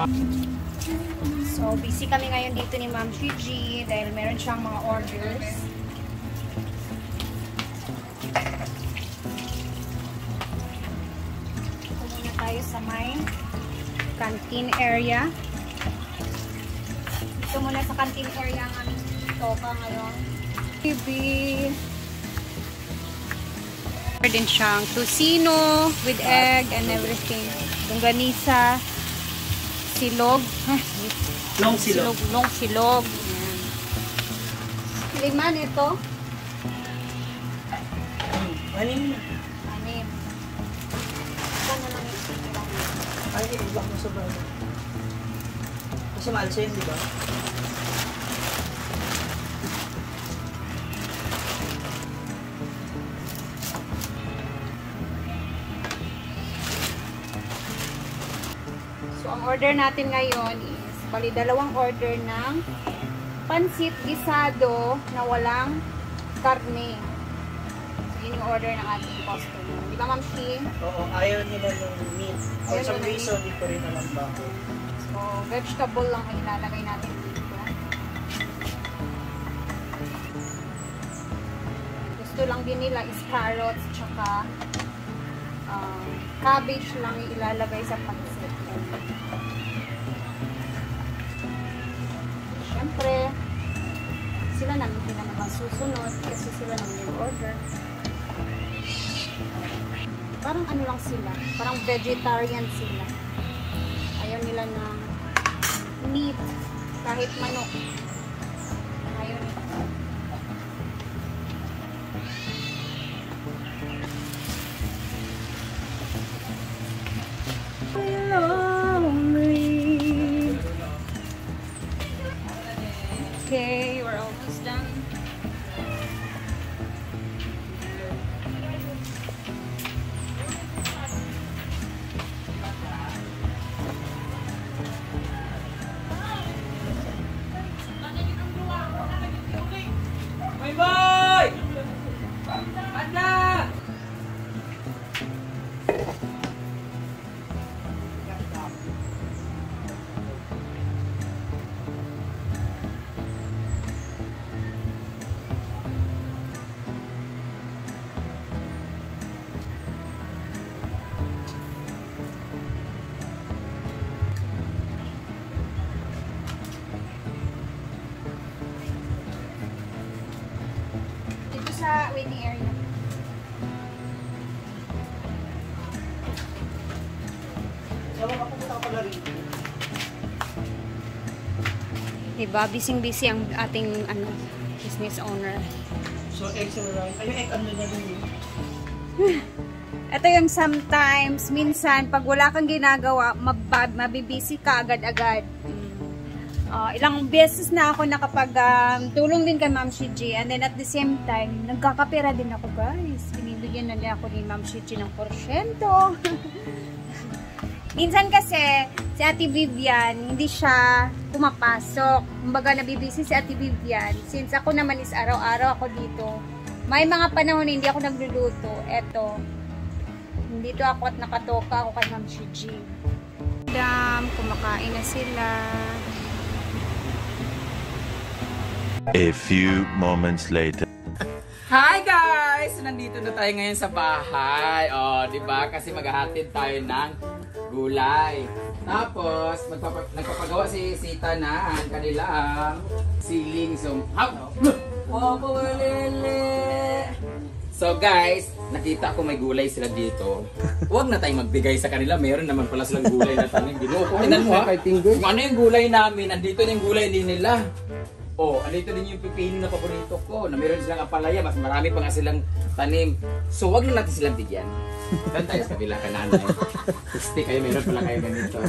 So, busy kami ngayon dito ni Ma'am Gigi dahil meron siyang mga orders. Ito muna tayo sa may canteen area. Ito muna sa canteen area ang aming toka ngayon. Bibi. Meron din siyang tocino with egg and everything. Longganisa. Silog. Long silog. Long silog. Lima nito. Anim. Anim. Ito na lang ito. Ay, ibak mo sa bago. Kasi maalsa yun, di ba? So, ang order natin ngayon is, bali, dalawang order ng pansit gisado na walang karne. So, yun yung order ng ating customer. Di ba, Ma'am Shi? Oo, ayaw nila ng meat. For Ayaw some nila ng reason, di ko rin alam bakit. So, vegetable lang ang ilalagay natin dito. Gusto lang din nila is carrots, tsaka cabbage lang yung ilalagay sa pansit. Siyempre, sila namin hindi naman masusunod kasi sila naman yung order. Parang ano lang sila, parang vegetarian sila. Ayaw nila ng meat, kahit manok. Ayaw nila. Okay, we're almost done. Boy, boy! Adla! Dito sa waiting area. Sawa ka pumunta ka pala rin. Diba, busy-busy ang ating business owner. So, eggs na lang. Ay, yung egg ano na rin yun. Ito yung sometimes, minsan, pag wala kang ginagawa, mabibisi ka agad-agad. Ilang beses na ako nakapag tulong din kay Ma'am Shiji, and then at the same time, nagkakapera din ako, guys. Binibigyan na din ako ni Ma'am Shiji ng porsyento. Minsan kasi, si Ate Vivian, hindi siya pumapasok. Kumbaga, nabibisi si Ate Vivian. Since ako naman is araw-araw ako dito, may mga panahon na hindi ako nagluluto. Eto, dito ako at nakatoka ako kay Ma'am Shiji. Kumakain na sila. A few moments later. Hi guys! Nandito na tayo ngayon sa bahay. Oh, 'di ba? Kasi maghahatid tayo ng gulay. Tapos nagpapagawa si Sita na ang kanilang siling. So guys, nakita ko may gulay sila dito. Huwag na tayong magbigay sa kanila. Meron naman pala silang gulay na tanim. Tingnan mo ha. Kung ano yung gulay namin, andito na yung gulay din nila. Oh, andito din yung pipino na paborito ko. Na meron silang apalaya, mas marami pa nga silang tanim. So, wag na natin silang bigyan. Doon tayo sa kabila ka nanay. Gusti kayo, meron pala kayo ganito.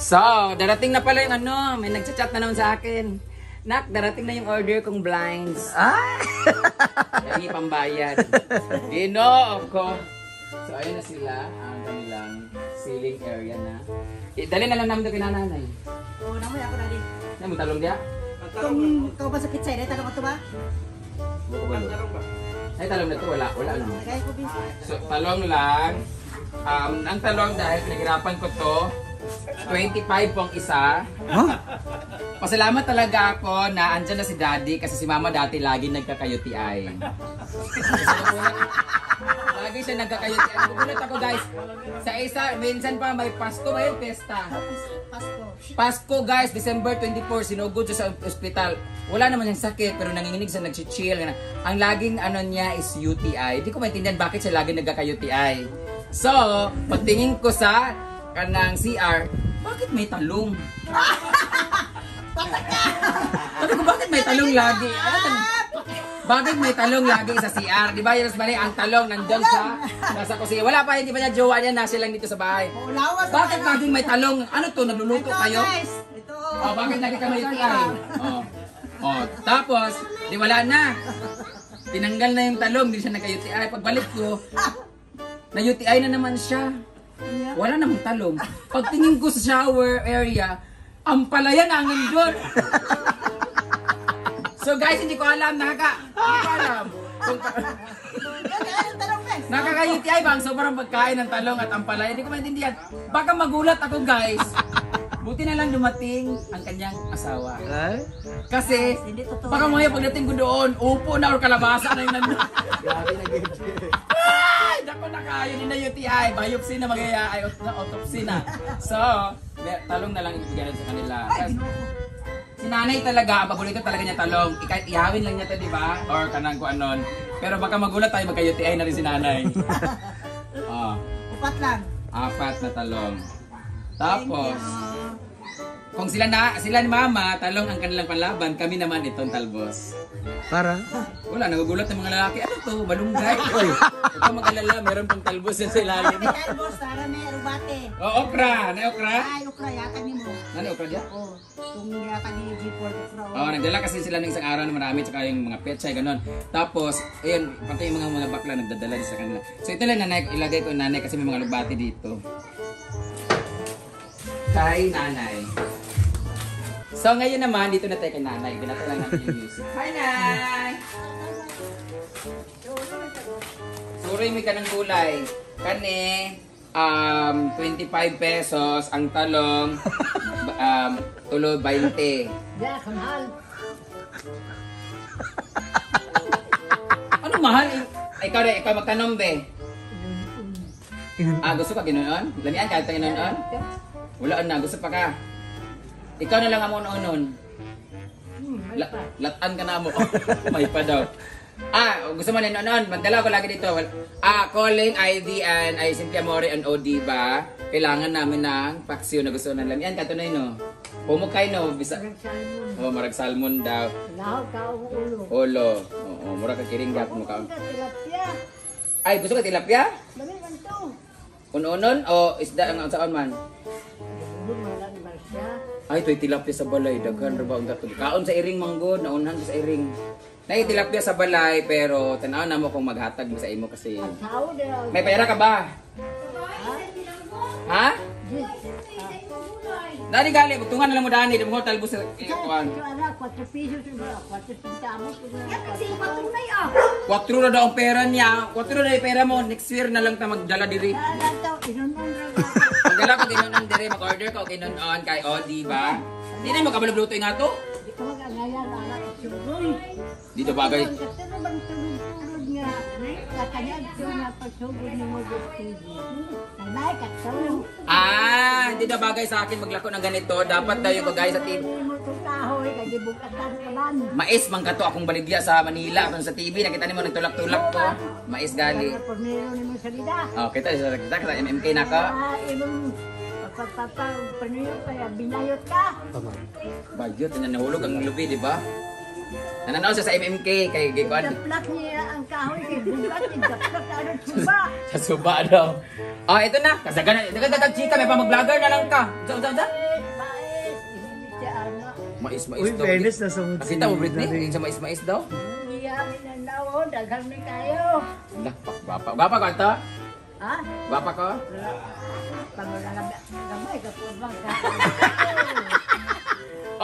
So, darating na pala yung ano, may nagchat-chat na naman sa akin. Nak, darating na yung order kong blinds. Yan yung pambayad. Ginoo ko. So, ayun na sila, ang kanilang ceiling area na. Dali na lang namin ito kinananay. Oo, naman ako na rin. Namun talong dia? Kung ikaw ba sa pizza, ay talong ito ba? Ay, talong na ito. Wala naman. Kaya ko bin. So, talong lang. Ang talong dahil pinaghirapan ko to, 25 po ang isa. Pasalamat talaga ako na andyan na si Daddy kasi si Mama dati lagi nagkaka-UTI. Lagi siya nagkaka-UTI. Nagugulat ako guys. Sa isa, minsan pa may Pasko ba yun? Pesta. Pasko guys, December 24, sinugod siya sa ospital. Wala naman yung sakit pero nanginginig siya, nag-chill. Ang laging ano niya is UTI. Hindi ko maintindihan bakit siya laging nagkaka-UTI. So, pagtingin ko sa kanang CR, bakit may talong? Sabi ko, bakit may talong lagi? Bakit may talong lagi sa CR? Di ba, Yaros Mari, ang talong nandun sa nasa kusina. Wala pa, hindi pa niya jowa niya, nasa lang dito sa bahay. Bakit laging may talong? Ano to, nagluluto kayo? Oh, bakit lagi ka may UTI? Oh, tapos, di wala na. Tinanggal na yung talong, hindi siya nagka-UTI. Pagbalik ko, na-UTI na naman siya. Wala namang talong. Pagtingin ko sa shower area, ang palaya na ang nandun. So guys, hindi ko alam, hindi ko alam. Nakaka-UTI ba ang sobrang pagkain ng talong at ang palaya? Hindi ko maintindihan. Baka magulat ako guys. Buti na lang dumating ang kanyang asawa. Kasi, baka mga pagdating ko doon, upo na or kalabasa na yung nandun. Ay! Dako na kayo, hindi na UTI. Biopsy na magyayay, autopsy na. So, talong na lang ibigyan sa kanila. Si nanay talaga, ang paborito talaga niya talong. Ihawin lang niya ito, di ba? Or kanang kung anon. Pero baka magulat tayo, magka-UTI na rin si nanay. Upat lang. 4 na talong. Tapos, kung sila ni Mama, talong ang kanilang panlaban, kami naman itong talbos. Para? Wala, nagugulat ng mga lalaki. Ano to? Balunggay? Huwag ka mag-alala, meron pang talbos yan sa ilalim. May talbos, para may rubate. Oh, okra! Na okra? Ay, okra, yata ni mo. Ano okra dyan? Oh, kung yata ni G4 okra. Oh, nagdala kasi sila ng isang araw na marami, tsaka yung mga pechay, gano'n. Tapos, ayun, pati yung mga bakla nagdadala din sa kanila. So ito lang nanay, ilagay ko yung nanay kasi may mga lubati dito. Kay nanay. So ngayon naman, dito na tayo kay nanay. Binata lang natin yung music. Hi, Nay! Suroy may ka ng gulay. Kani, 25 pesos. Ang talong, tulo 20. Ano mahal? Ikaw magtanong, be. Gusto ka ginoon? Lamian kahit tayo ginoon? Wala na, gusto pa ka. Ikaw na lang ang unon. Latan ka na mo. May pa daw. Gusto mo na noon. Magdala ko lagi dito. Calling, ID, and ay Simply Amore and OD ba? Kailangan namin ng paksiw na gusto na lang. Yan, katunay no. Pumukay no. Bisa. Marag salmon daw. Ulo. Oo, mura ka kiringga. Ay, gusto ka tilapia? Unon o isda ang saan man? Ay, ito'y tilapia sa balay. Daghan ra ba ang gato? Kaon sa iring manggod, naunahan sa iring. Nay tilapia sa balay, pero tanaw na mo kung maghatag mo sa imo kasi. May pera ka ba? Ha? Dali gali, bugtungan na lang mo dani, di mo talbos sa kuan. 4 pesos, 4 centavos. 4 na daw ang pera niya. 4 na yung pera mo. Next year na lang ta magdala diri. Magdala ko ginon dire, mag-order ko ginon kay Odi ba? Di na mo kabalugluto nga to. Dito bagay. Hindi na bagay sa akin maglako ng ganito. Dapat daw yung bagay sa TV. Mais man kato akong baligya sa Manila kung sa TV nakita nimo nagtulak-tulak ko. Mais gali. Kita sa MMK na ka. Binayot ka. Bagyot na nahulog ang lubi, di ba? Nananaw siya sa MMK kay Gikwan. Daplak niya ang kahoy kay bugat, daplak ano suba. Sa suba daw. Ito na. Dagan chika may pa-vlogger na lang ka. Mais Uy, daw. fairness na sumut. Nakita mo Britney, sa mais daw. Iya, minanaw, daghang ni kayo. Gwapa ko ito? Ha? Gwapa ko? Gamay ka po bang ka?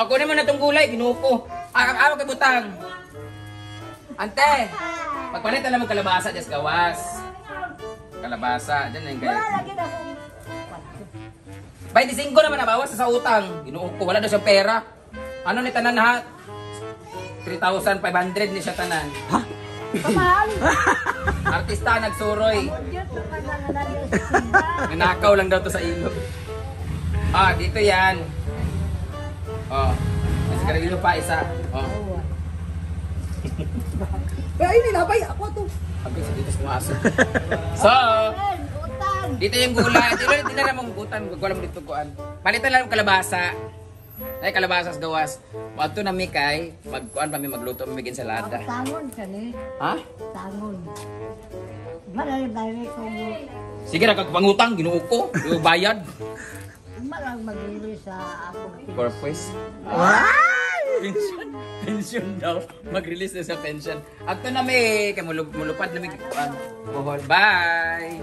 Kunin mo na itong gulay, ginuko. Araw kay butang. Ante, magpalit na lang ng kalabasa dyan sa gawas. Kalabasa, dyan na yung gaya. Wala lagi na akong 25 naman nabawas sa utang. Ginuong ko, wala daw siyang pera. Ano ni tanan ha? 3,500 ni siya tanan. Ha? Kamahal. Artista nagsuroy. Nanakaw lang daw to sa ilog. Ah, dito yan. Oh. Mas karilo pa isa. Oh. Kaya ini napay ako to. Abis dito sumasok. So, dito yung gulay. Dito na namang butan. Wala mo dito kuan. Palitan lang yung kalabasa. Ay, kalabasa sa gawas. Mato na mi kay magkuan pa mi magluto mi ensalada. Tangon ka ni. Ha? Tangon. Malay ko mo. Sige ra kag pangutang ginuo ko. Yung bayad. Malang mag-iwi sa ako. Purpose. Pension. Pension daw. Mag-release na sa pension. Ato na mi kay mulupad na mi kuan. Bohol. Bye.